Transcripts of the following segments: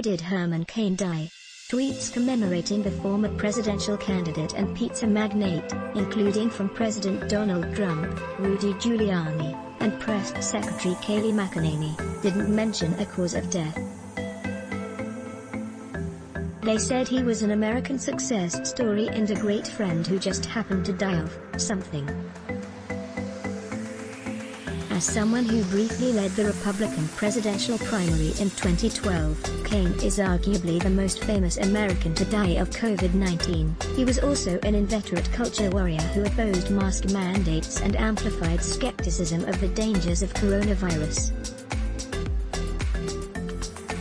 did Herman Cain die? Tweets commemorating the former presidential candidate and pizza magnate, including from President Donald Trump, Rudy Giuliani, and Press Secretary Kayleigh McEnany, didn't mention a cause of death. They said he was an American success story and a great friend who just happened to die of something. As someone who briefly led the Republican presidential primary in 2012, Cain is arguably the most famous American to die of COVID-19. He was also an inveterate culture warrior who opposed mask mandates and amplified skepticism of the dangers of coronavirus.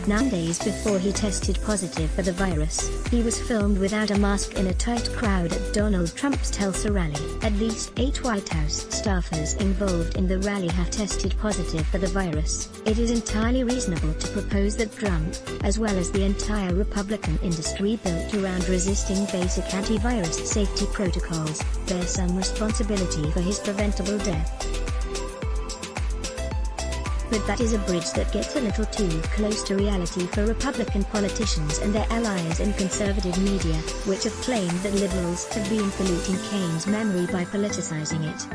9 days before he tested positive for the virus, he was filmed without a mask in a tight crowd at Donald Trump's Tulsa rally. At least 8 White House staffers involved in the rally have tested positive for the virus. It is entirely reasonable to propose that Trump, as well as the entire Republican industry built around resisting basic antivirus safety protocols, bear some responsibility for his preventable death. But that is a bridge that gets a little too close to reality for Republican politicians and their allies in conservative media, which have claimed that liberals have been polluting Cain's memory by politicizing it.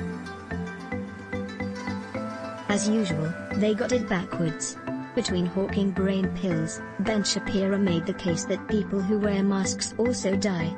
As usual, they got it backwards. Between hawking brain pills, Ben Shapiro made the case that people who wear masks also die.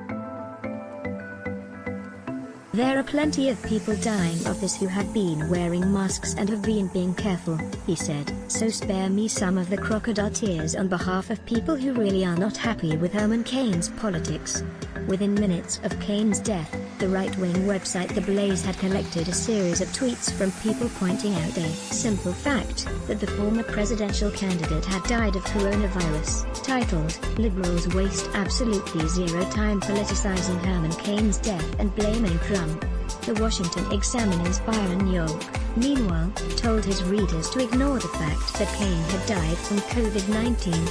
There are plenty of people dying of this who have been wearing masks and have been being careful, he said, so spare me some of the crocodile tears on behalf of people who really are not happy with Herman Cain's politics. Within minutes of Cain's death, the right-wing website The Blaze had collected a series of tweets from people pointing out a simple fact, that the former presidential candidate had died of coronavirus, titled, "Liberals waste absolutely zero time politicizing Herman Cain's death and blaming Trump." The Washington Examiner's Byron York, meanwhile, told his readers to ignore the fact that Cain had died from COVID-19.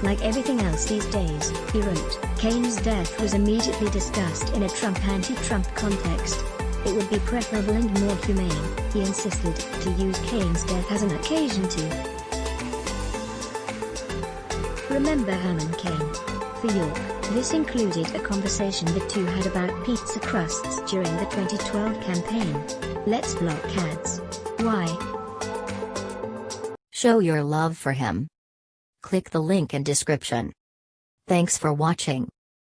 Like everything else these days, he wrote, Cain's death was immediately discussed in a Trump anti-Trump context. It would be preferable and more humane, he insisted, to use Cain's death as an occasion to remember Herman Cain. For York, this included a conversation the two had about pizza crusts during the 2012 campaign. Let's block ads. Why? Show your love for him. Click the link in description. Thanks for watching.